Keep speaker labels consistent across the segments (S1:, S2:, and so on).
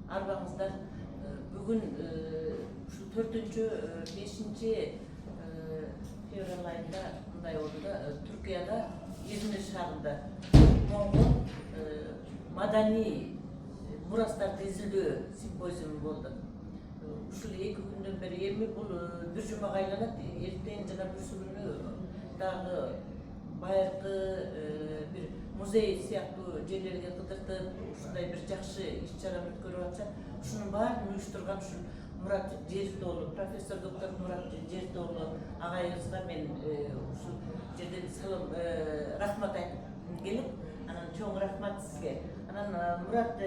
S1: arvаңыздар бүгін şu 4-5 fevral ayında mындай oldu Türkiye'de İzmir şahrında Moңғол madani murastарды изилдөө симпозиум болду. Ушул 2 күндөн бери эми бул бир жумага айланат. Эртең жана бүрсү күнү дагы байыркы бир музей сыяктуу жерлерге кыдыртып, ушундай бир жакшы иш-чараны өткөрүп атышат. Ушунун баарын уюштурган ушул Мурат Жеритоğlu, профессор доктор Мурат Жеритоğlu агайыбызга мен ушул жерден салам рахмат айтып келип, анан чоң рахмат сизге. Анан Мурат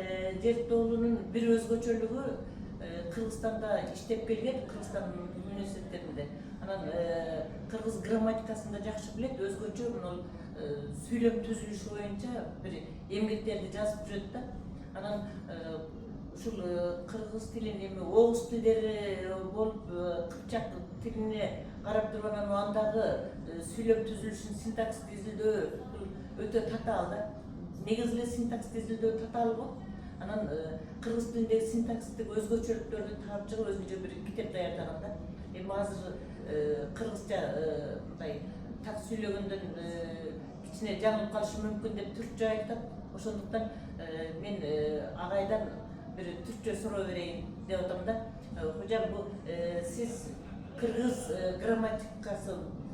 S1: Жеритоğlu'нун бир өзгөчөлүгү Кыргызстанда иштеп келген, Кыргызстан университеттеринде. Анан кыргыз грамматикасын да жакшы билет, өзгөчө мына сүйлөм түзүлүшү боюнча бир эмгектерди жазып жүрөт да. Анан ушул кыргыз тилин эми оғуз тилдери болуп кыпчак тилине карап туруп анан андагы сүйлөм түзүлүшүн синтаксты изилдөө өтө татаал да. Негизи эле синтаксты изилдөө татаал болуп, анан кыргыз тилиндеги синтаксистик өзгөчөлүктөрдү таап чыгып өзүнчө бир китеп даярдаган да. Эми азыр кыргызча мындай так сүйлөгөндөн кичине жаңылып калышы мүмкүн деп түркчө айтат. Ошондуктан мен агайдан bir Türkçe soru vereyim деп атам да. Hocam bu siz Kırgız gramatikası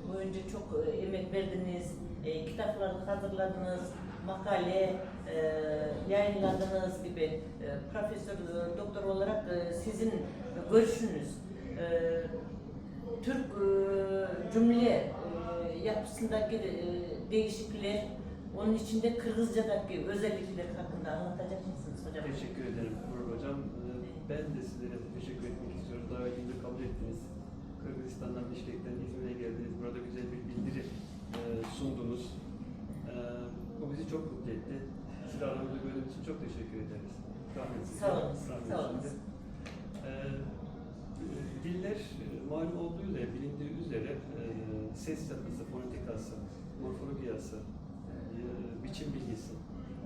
S1: boyunca çok emek verdiniz, kitaplar hazırladınız, makale yayınladınız gibi. Profesör doktor olarak sizin görüşünüz Türk cümle yapısındaki değişiklikler, onun içinde Kırgızcadaki özellikler hakkında anlatacak mısınız hocam?
S2: Teşekkür ederim hocam. Ben de sizlere teşekkür etmek istiyorum. Davetimizi kabul ettiniz. Kırgızistan'dan, Bişkek'ten İzmir'e geldiniz. Burada güzel bir bildiri sundunuz. Bu bizi çok mutlu etti. Sizi aramızda gördüğünüz için çok teşekkür ederiz.
S1: Sağ olun. Sağ olun.
S2: Diller malum olduğu üzere, bilindiği üzere ses yapısı, fonetikası, morfologiyası, biçim bilgisi,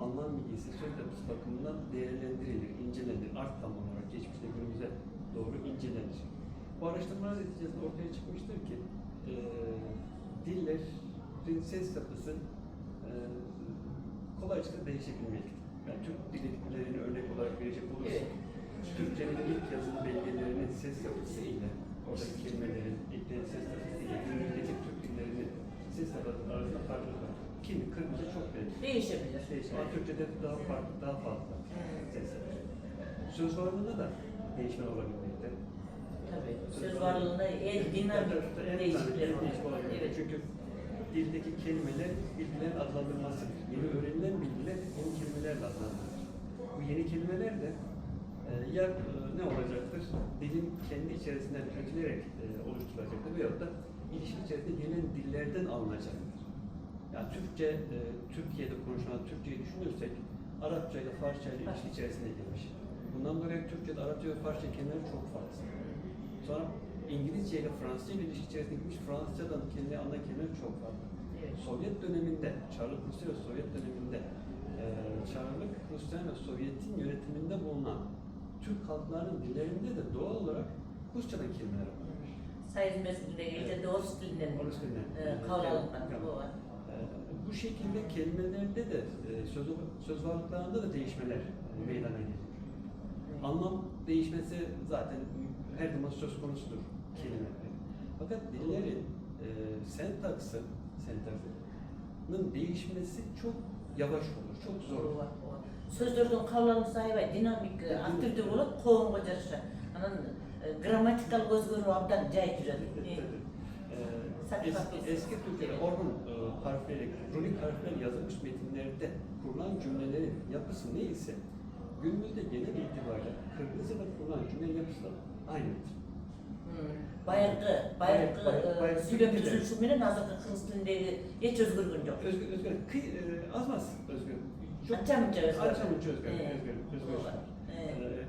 S2: anlam bilgisi, söz yapısı bakımından değerlendirilir, incelenir, art tam olarak geçmişte günümüze doğru incelenir. Bu araştırmalar neticesinde ortaya çıkmıştır ki dillerin ses yapısı kolayca değişebilmektedir. Yani Türk dillerine örnek olarak verecek olursak, Türkçenin ilk yazılı belgelerinin ses yapısı ile, oradaki kelimelerin ekleyen ses yapısı ile günümüzdeki Türk dillerinin ses yapısı arasında farklılık var. Kimi Kırgızca çok
S1: değişebilir.
S2: Ama Türkçe'de daha farklı, daha fazla ses yapısı. Söz varlığında da değişme olabilmekte.
S1: Tabii. Söz varlığında en dinamik değişiklikler olabilir.
S2: Evet. Çünkü dildeki kelimeler bilgilerin adlandırılması, yeni öğrenilen bilgiler yeni kelimelerle adlandırılır. Bu yeni kelimeler de ya ne olacaktır? Dilin kendi içerisinden türetilerek oluşturulacaktır veyahut da ilişki içerisinde gelen dillerden alınacaktır. Yani Türkçe, Türkiye'de konuşulan Türkçeyi düşünürsek Arapça ile Farsça ile ilişki içerisine girmiş. Bundan dolayı Türkçe'de Arapça ve Farsça kelimeler çok farklı. Sonra İngilizce ile Fransızca ile ilişki içerisine girmiş, Fransızcadan anlayan kelimeler çok farklı.
S1: Evet.
S2: Sovyet döneminde, Çarlık Rusya ve Sovyet döneminde Çarlık Rusya ve Sovyet'in yönetiminde bulunan Türk halklarının dillerinde de doğal olarak Rusçadan kelimeler var.
S1: Sayın mezginde gelince de Orus dilinden kavralıktan bu var.
S2: Bu şekilde kelimelerde de söz varlıklarında da değişmeler meydana geliyor. Anlam değişmesi zaten her zaman söz konusudur kelimelerin. Fakat dillerin sentaksının değişmesi çok yavaş olur, çok zor olur.
S1: Sözlerden kavlanması aybay dinamik aktivite bulup koğunga jarışa. Anan gramatikal özgörü abdan jay жүрөт.
S2: Eski Türkçe'de Orhun harfleri, runik harfler yazılmış metinlerde kurulan cümlelerin yapısı neyse günümüzde genel itibariyle Kırgızca'da kurulan cümle yapısı da aynıdır.
S1: Bayırkı süylöm түзүлүшү менен азыркы кыргыз тилиндеги эч өзгөргөн жок.
S2: Özgür, az özgür.
S1: Ança-munça özgür.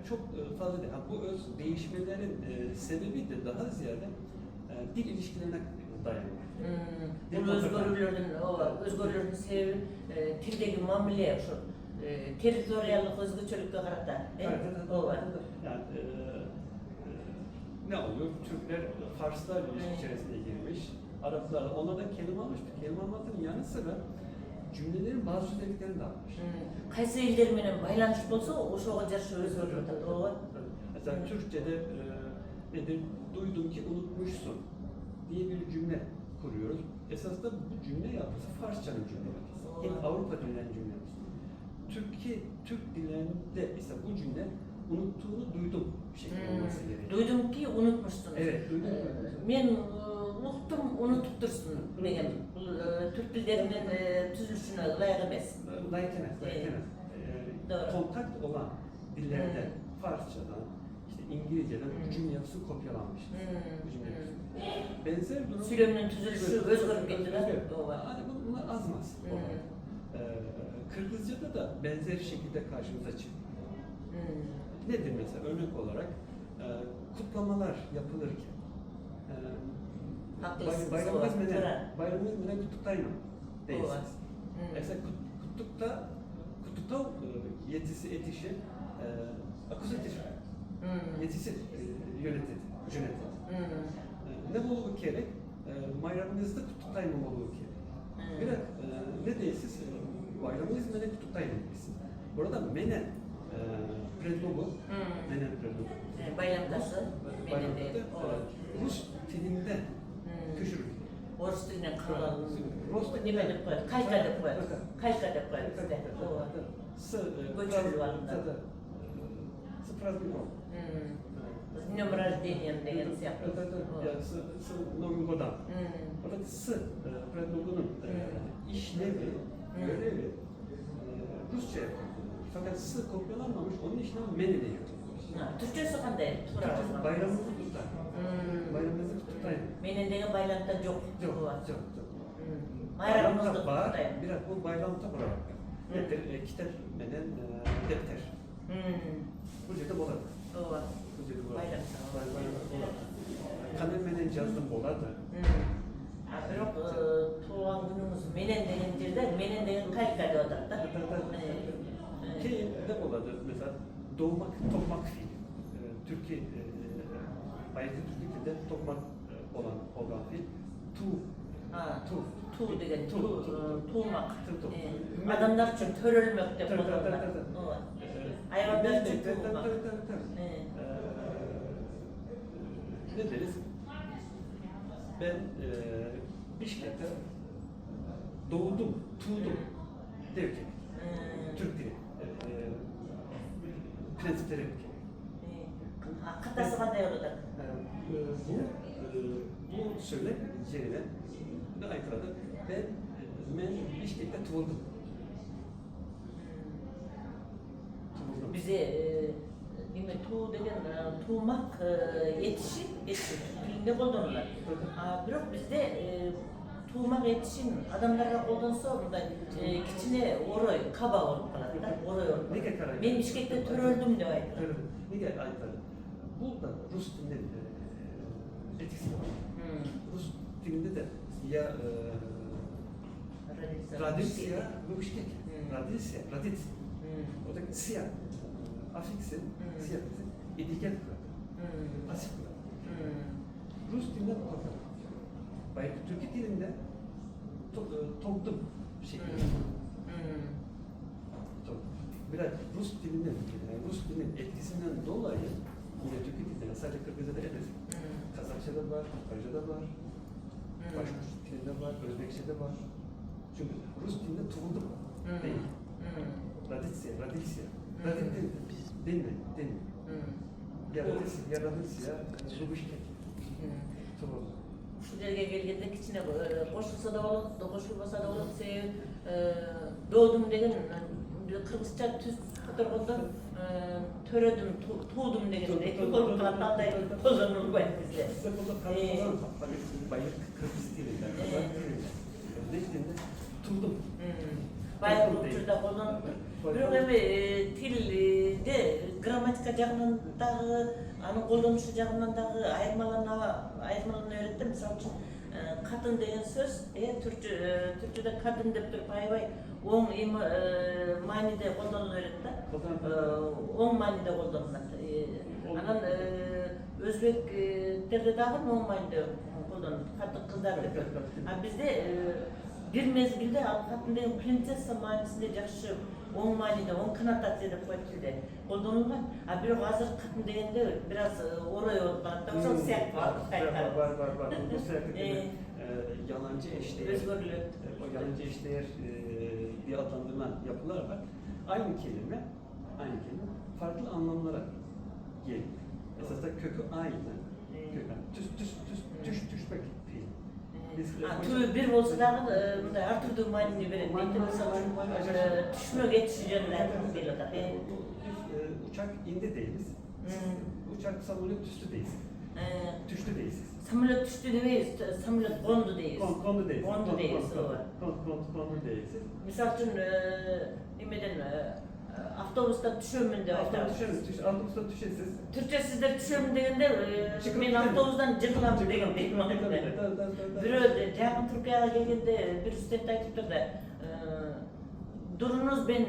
S2: Çok fazla değil. Bu değişmelerin sebebi de daha ziyade dil ilişkilerine dayanıyor.
S1: Bu özgörlüklerin sebebi tildeki mamile, territoriallık özgürlükle karata. O var.
S2: Yani ne oluyor? Türkler, Farslar ilişki içerisine girmiş. Araplar, onlardan kelime almıştı. Kelime almasının yanı sıra cümlelerin bazı özelliklerini de almış.
S1: Kaysı illerinin baylanışık olsa o şoğa jarışı özgürlükle. O var.
S2: Mesela Türkçe'de nedir? Duydum ki unutmuşsun diye bir cümle kuruyoruz. Esasında bu cümle yapısı Farsçanın cümle yapısı. Hep Avrupa denilen cümle yapısı. Türk dillerinde ise bu cümle unuttuğunu duydum şeklinde olması gerekiyor.
S1: Duydum ki unutmuşsun.
S2: Evet, duydum.
S1: Men unuttum, unutup dursun degen Türk dillerinin tüzülüşüne layık emas.
S2: Layık emez.
S1: Doğru.
S2: Kontakt olan dillerde Farsçadan, işte İngilizceden bu cümle yapısı kopyalanmış. Bu cümle yapısı. Benzer durum.
S1: Söylemin tüzülüşü özgürlük getiriyor. O var.
S2: Hani bunlar azmaz. Kırgızca'da da benzer şekilde karşımıza çıkıyor. Nedir mesela örnek olarak kutlamalar yapılırken bayramınız mene kutuktayım değilsiniz. Mesela kutukta yetisi etişi akuzatif yetisi yönetir. Ne bolu gerek? Bayramınızda kutuktayım bolu gerek. Biraz ne değilsiz bayramınız mene kutuktayım değilsin. Burada mene predlogu, mene predlogu.
S1: Bayramdası, mene değil.
S2: Rus dilinde köşürük.
S1: Orus diline kalalım. Ne bedip koyar? Kayka da koyar. Kayka da koyar bizde. O var. Göçürüz var da.
S2: Sıfırazmıyor.
S1: Numaraj degen yapıyor.
S2: Новым годом. Orada s predlogunun işlevi, görevi Rusça yapıyor. Fakat s kopyalanmamış, onun işlemi menede yapılmış.
S1: Türkçesi qanday?
S2: Türkçesi bayramımızı tutar. Bayramımızı tutar.
S1: Menen degen bayramda yok.
S2: Yok.
S1: Bayramımızda
S2: var.
S1: tutar.
S2: Biraz bu bayramda bırak. Nedir? Kitap menen defter. Bu жерде болады.
S1: O var.
S2: Bu жерде болады.
S1: Bayramda.
S2: Kanal menen жаздым болады.
S1: Biroq tuğan günümüz menen degen jerde menen degen kayka деп атат да.
S2: Keyin ne болады? Mesela doğmak, tokmak fiili. Türkiye, bayıklı Türkçe'de tokmak olan fiil.
S1: Tu degen tuğmak.
S2: Tu.
S1: Adamlar için törülmek деп атат. Hayvanlar için tuğmak.
S2: Ne deriz? Ben Bişkek'te doğdum, tuğdum der ki. Türk dili. Prensipleri yok.
S1: Katası qanday olacak?
S2: Bu söylem yerine ne aykırıdır? Ben Bişkek'te tuğuldum.
S1: Bize nime tuğ degen tuğmak yetişim dilinde kollanırlar. Biroq bizde tuğmak yetişim adamlarga koldansa onda kichine oroy kaba olup kaladi da oroy olup.
S2: Nega karaydi?
S1: Men Bishkekte töröldüm dep aytты.
S2: Nega aytadi? Bu da Rus dilinde etkisi var. Rus dilinde de ya Radisya, bu Bishkek. Radit. Oradaki siyah. Afiksi, siyah ise edigen kurar. Pasif kurar. Rus dilinde bu kadar. Belki Türk dilinde toplum şeklinde. Biraz Rus dilinin, Rus dilinin etkisinden dolayı yine Türk dilinde sadece Kırgızca'da evet. Kazakça'da var, Karca'da var, başka dilinde var, Özbekçe'de var. Çünkü Rus dilinde tuğuldu değil. Radisya. Değil mi? Ya Radisya, ya Rubişkek. Tuğuldu.
S1: Şu yerge gelgende kichine qo'shilsa da bo'ladi, qo'shilmasa da bo'ladi. Doğdum degen Kırgızca tüz ko'targanda töredim, tuğdum degen iki qo'l qanday qo'llanılgan bizde.
S2: Bayık Kırgız dilinde, Kazak dilinde, Özbek dilinde tuğdum.
S1: Bayık uçurda qo'llanıldı. Biroq endi tilde grammatika jagынан dagы, анын колдонушу жагынан дагы айырмалана öğrettim. Misal üçün kadın degen söz, Türkçe'de kadın dep turup aybay oң manide kollanılarak da, oң manide kollanıladi. Anan Özbeklerde dagı oң manide kollanıladi, kadın kızlar dep. Bizde bir mezgilde al kadın degen prinsessa manisinde jakşı oң manide, oң konnotatsiya dep koyup tilde kollanılgan. Бирок азыр kadın degende biraz oraya olup barata, ошол сыяктуу
S2: Var. Bu sefer yalancı eşdeğer,
S1: özgürlük.
S2: o yalancı eşdeğer diye adlandırılan yapılar var. Aynı kelime farklı anlamlara geliyor. Esasında kökü aynı. Düşmek fiil.
S1: Tüy bir bolsa dagı her türlü manini beredi. Mesela düşmög etişijenler deyiladi.
S2: Uçak indi değiliz. Uçak samolyot düştü değiliz. Düştü değiliz.
S1: Samolyot düştü demeyiz, samolyot kondu deyiz.
S2: Kondu değiliz.
S1: Kondu deyiz.
S2: Kondu değiliz.
S1: Misal üçün nimeden avtobustan düşömün de
S2: Avtobustan düşesiz.
S1: Türkçe sizler düşömün degende men avtobusdan jıkılam degende. Bir Japan Türkiye'ye gelgende bir üstet aytıp turdu. Durunuz ben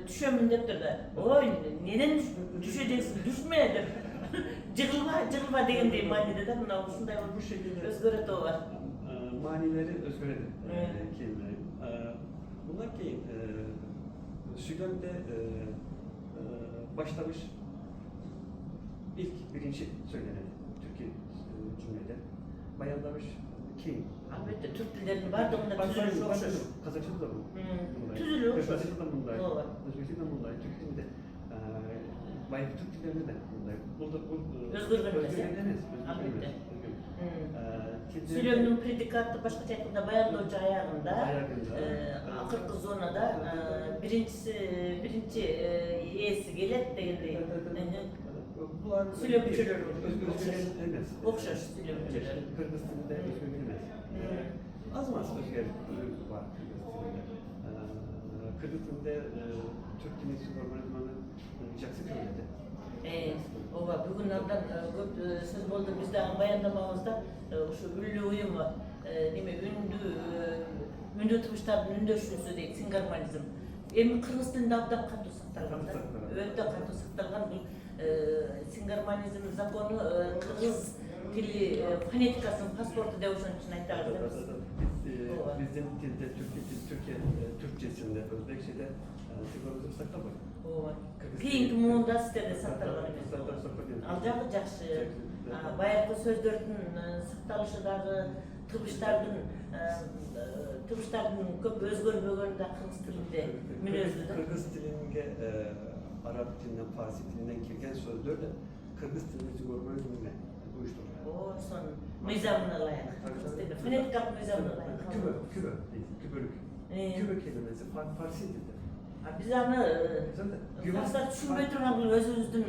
S1: düşömün dep turdu. Oy neden düşeceksin? Düşme dep. Jıkılma degende manide de buna uşunday
S2: Bu şekilde
S1: özgöreti var.
S2: Manileri özgüredi kelimeleri. Bunlar ki Sülem'de başlamış birinci söylenedi Türkiye cümlede. Bayanlamış kim?
S1: Elbette Türk dillerinin var da bunda tüzülüş okşar.
S2: Kazakçada da bu.
S1: Tüzülüş okşar.
S2: Kazakçada da bundaydı. Özbekçada da bundaydı. Türk dilinde bayağı Türk dillerinde de bundaydı.
S1: Özgürlenmez. Elbette. Sülem'nin predikatı başka şekilde bayanlıca ayağında, akırkı zonada birinci iyisi gelet degende. Sülemçiler okşar sülemçiler.
S2: Kırgızistan'da özgürlenmez. Az özgürlük var Kırgızistan'da Türk dilini normalizmanı jaksı köyledi.
S1: Ova bugünlerden söz oldu bizde bayandamamızda şu ünlü uyumu ündü tuşların ündöşüsü deyip singarmalizm. Kırgız tilinde abdan katı saktalgan. Öte katı saktalgan bu singarmalizm zakonu Kırgız tili fonetikasının pasportu devşon için aytlarız.
S2: Bizim dilde Türkiye Türkçesinde, Özbekçe'de singarmalizm saktalgan.
S1: Keyinki muğunda sitede saktalgan emes. Aljağı jakşı. Bayarkı sözlerinin saktalışıdagı tıbıştardın köp özgörmögönü da Kırgız tilinde münözlüdür.
S2: Kırgız tilinge Arap dilinden, Farsi dilinden kirgen sözler de Kırgız tilinde zigormözmüne uyuşturur.
S1: O son mizamına layak. Fonetikak mizamına layak.
S2: Kübölük. Kübö kelimesi Farsi dilde.
S1: Biz anı Farslar düşünmey turgan bu özümüzdün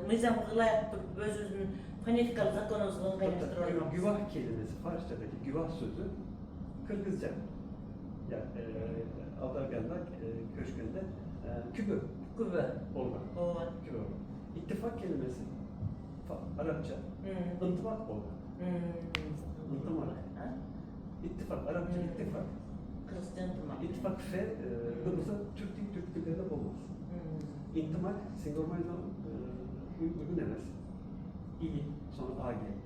S1: mizam kılayak turup özümüzdün fonetikal zakonumuzun kaynaştırılması.
S2: Güvah kelimesi Farsçadaki güvah sözü Kırgızca. Ya Aldargan'da köşkünde kübö.
S1: Kübö.
S2: Olma. Kübö. İttifak kelimesi Arapça. İntimak olma. İntimak. İttifak. Arapça ittifak. İttifak fe, mesela Türk dillerinde bol olsun. İntimak, singormalizm uygun demez. İyi, sonra A gelir.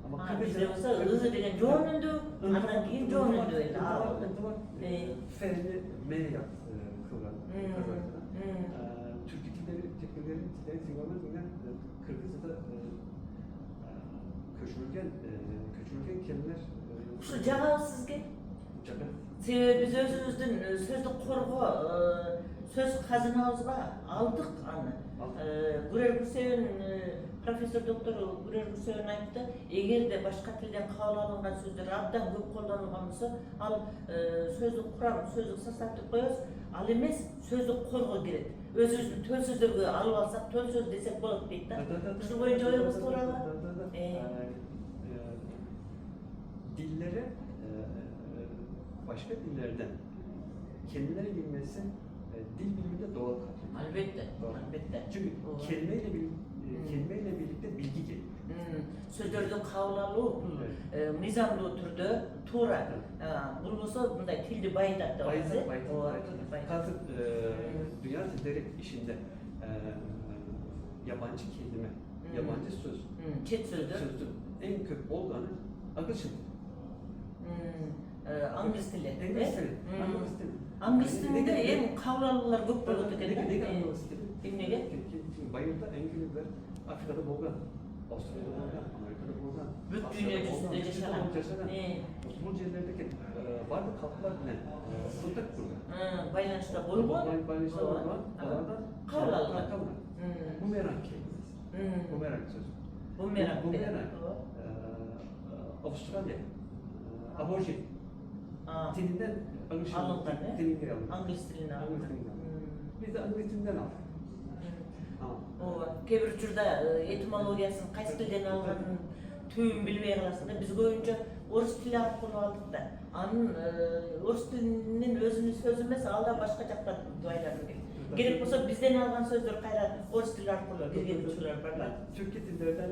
S1: Ama Kırgızca hızlı degen joğunundu, andan keyin joğunundu öyle.
S2: İntimak, fe'ni M yap kılgan Kazakça'da. Türk dilleri singormalizmden Kırgızca'da köçürülgen kelimeler.
S1: Şu cevap sizge? Biz özümüzdün sözdük korgu, söz hazınamızga aldık anı. Gürer Gürseven, profesör doktoru Gürer Gürseven aytты, eğer de başka tilden kabul alıngan sözler abdan köp kollanılgan bolsa, al sözdük kuram, sözdük sastavtıp koyuyoruz, al emes sözdük korgu giret. Özümüzdün tөл sözlerge alıp alsak, tөл söz desek bolup deyip da. Şu boyunca oyumuz to'g'rimi?
S2: Dillere başka dillerden kelimeleri bilmesi dil biliminde doğal katılıyor.
S1: Elbette.
S2: Çünkü kelimeyle kelimeyle birlikte bilgi geliyor.
S1: Сөздөрдүн кабыл алуу мыйзамдуу түрдө туура болбосо мындай тилди байытат деп атабыз.
S2: Artık dünya dilleri işinde yabancı kelime, yabancı söz,
S1: Чет сөздөр,
S2: sözün en köp olanı akışın.
S1: англис тили.
S2: İngiliz dili. İngiliz dili.
S1: Англис тилинде эң кабыл алуулар көп болот экен да.
S2: Nega İngiliz dili?
S1: Эмнеге?
S2: Bayırda İngilizler Afrika'da bolgan, Avustralya'da bolgan, Amerika'da bolgan.
S1: Büyük dünya yüzünde yaşanan.
S2: Bu yerlerdeki bazı halklar bilen kontak kurgan.
S1: Байланышта болгон.
S2: Bayınışta bolgan, onlardan
S1: Kabul alınır.
S2: Bumerang kelimesi. Bumerang sözü.
S1: Bumerang.
S2: Bumerang. Avustralya, aborjin. Dilinden
S1: Alıngan, ne?
S2: dilinden alıngan.
S1: Англис тилинен алынган.
S2: Biz de İngiliz dilinden aldık.
S1: Ооба. Кээ бир учурда этимологиясын кайсы тилден алганын түбүн билбей каласың да. Биз көбүнчө орус тили аркылуу алдык да. Анын орус тилинин өзүнүн сөзү эмес, ал да башка жактан байланып келген. Керек болсо бизден алган сөздөр кайра орус тили аркылуу кирген учурлар бар да.
S2: Türkçe dillerden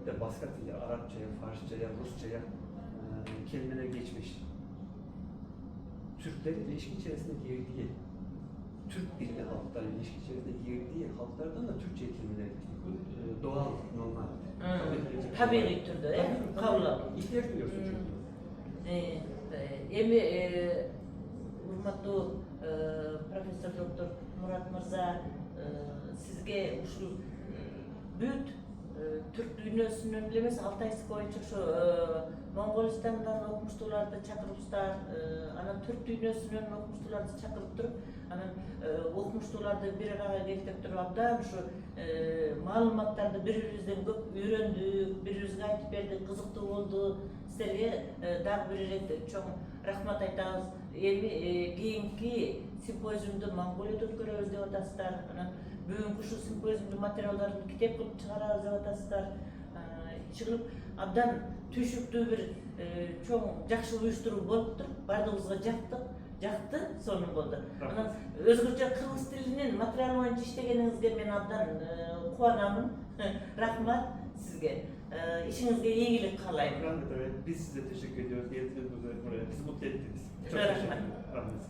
S2: de başka diller, Arapçaya, Farsçaya, Rusçaya kelimeler geçmiş. Türklerin ilişki içerisinde girdiği, Türk dilli halkların ilişki içerisinde girdiği halklardan da Türkçe kelimeler geçmiş. Bu doğal, normal.
S1: Tabii türdө, кабыл алуу.
S2: İhtiyaç duyuyorsun çünkü.
S1: Эми урматтуу профессор доктор Мурат мырза, сизге ушул бүт түрк дүйнөсүнөн эле эмес Алтайск боюнча ошо Монголистандан окумуштууларды чакырыпсыздар, анан түрк дүйнөсүнөн окумуштууларды чакырып туруп, анан окумуштууларды бир арага келтирип туруп абдан ушу маалыматтарды бири-бирибизден көп үйрөндүк, бири-бирибизге айтып бердик, кызыктуу болду. Силерге дагы бир ирет чоң рахмат айтабыз. Эми кийинки симпозиумду Монголияда өткөрөбүз деп атасыздар. Анан бүгүнкү ушул симпозиумдун материалдарын китеп кылып чыгарабыз деп атасыздар. Чыгып абдан түйшүктүү бир чоң жакшы уюштуруу болуптур. Бардыгыбызга жакты, сонун болду. Анан өзгөчө кыргыз тилинин материалы боюнча иштегениңизге мен абдан кубанамын. Рахмат сизге. İşinizde iyilik kalayım.
S2: Biz size teşekkür ediyoruz. Geldiniz buraya. Bizi mutlu ettiniz. Çok
S1: Rahmet.
S2: teşekkür ederim. Rahmet.